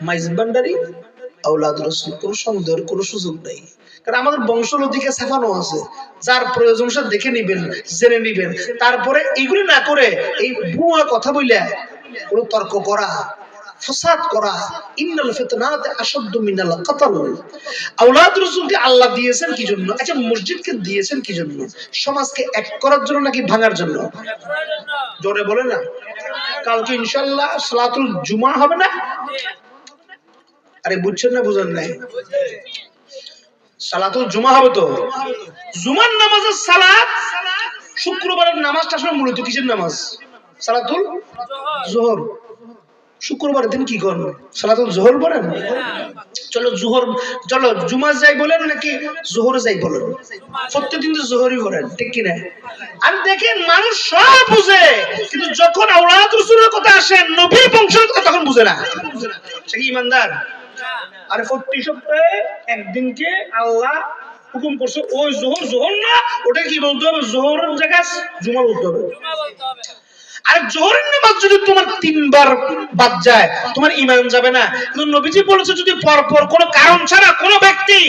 মাইজ ভান্ডারী আওলাদ রাসূল, কোনো সন্দেহের কোনো সুযোগ নাই। কারণ আমাদের বংশলতিকে ছাপানো আছে, যার প্রয়োজন সে দেখে নিবেন, জেনে নিবেন। তারপরে এইগুলি না করে এই ভুয়া কথা বইলে কোনো তর্ক করা, ফাসাদ করা, ইন্নাল ফিতনাত আশাদ্দু মিনাল কতল। আওলাদ রাসূলকে আল্লাহ দিয়েছেন কি জন্য? আচ্ছা, মসজিদকে দিয়েছেন কি জন্য? সমাজকে এক করার জন্য নাকি ভাঙার জন্য? জোরে বলে না। কালকে ইনশাআল্লাহ সালাতুল জুমা হবে না? আরে বুঝছেন না বুঝেন নাই? সালাতুল জুমা হবে তো। জুমার নামাজের সালাত, শুক্রবারের নামাজটা আসলে মূলত কিসের নামাজ? সালাতুল যোহর। শুক্রবারের দিন কি করেন? সালাতুল যোহর পড়েন। চলো জোহর, চলো জুমা যাই বলেন নাকি জোহর যাই বলেন, প্রত্যেকদিন তো জোহরই করেন, ঠিক কিনা? আর দেখেন মানুষ সব বুঝে, কিন্তু যখন আওলাদ রাসূলের কথা আসে, নবীর বংশের কথা, তখন বুঝে না। সে কি ইমানদার? আরে প্রতি সপ্তাহে একদিনকে আল্লাহ হুকুম করছে, ওই জোহর জোহর না, ওটা কি বলতে হবে? জোহরের জায়গায় জুমা বলতে হবে। আর জোহরের নামাজ যদি তোমার 3 বার বাদ যায়, তোমার ঈমান যাবে না। কিন্তু নবীজি বলেছে, যদি পরপর কোনো কারণ ছাড়া কোনো ব্যক্তি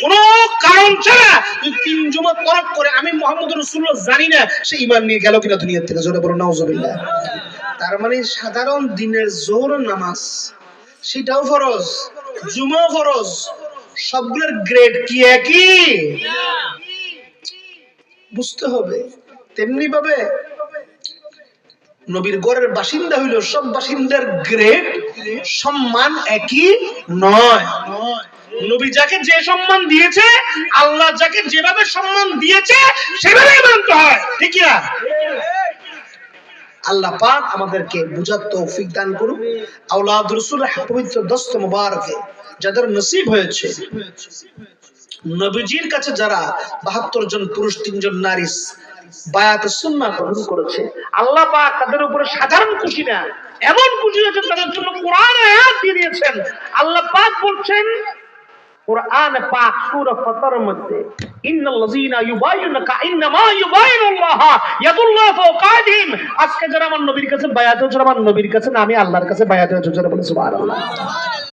কোনো কারণ ছাড়া যদি 3 জুমা তরক করে, আমি মুহাম্মদ রাসূলুল্লাহ জানি না সে ঈমান নিয়ে গেল কিনা দুনিয়া থেকে। জোরে বলো নাউজুবিল্লাহ। তার মানে সাধারণ দিনের জোহরের নামাজ সেটাও ফরজ, জুমাও ফরজ, সবগুলোর গ্রেড কি একই? বুঝতে হবে। তেমনি ভাবে নবীর ঘরের বাসিন্দা হইল সব বাসিন্দার গ্রেড সম্মান একই নয়। নবী যাকে যে সম্মান দিয়েছে, আল্লাহ যাকে যেভাবে সম্মান দিয়েছে সেভাবেই মানতে হয়, ঠিক না? আল্লাহ পাক আমাদেরকে বুঝার তৌফিক দান করুন। আওলাদ রাসূলের পবিত্র দস্ত মুবারকে যাদের নসিব হয়েছে, নবীজির কাছে যারা 72 জন পুরুষ 3 জন নারী বায়াত সুন্নাহ গ্রহণ করেছে, আল্লাহ পাক তাদের উপরে সাধারণ খুশি না, এমন খুশি হয়েছেন, তাদের জন্য কোরআন আয়াত দিয়ে দিয়েছেন। আল্লাহ পাক বলছেন কোরআন পাক সূরা ফাতরের মধ্যে, ইন্নাল্লাযীনা ইউবাইয়ুনাকা ইন্নামা ইউবাইয়ুনাল্লাহ ইয়াদুল্লাহি ফাওকা আইদিহিম। আজকে যারা আমার নবীর কাছে বায়াত হয়েছে, আমার নবীর কাছে না, আমি আল্লাহর কাছে বায়াত হয়েছে। যারা বলে সুবহানাল্লাহ।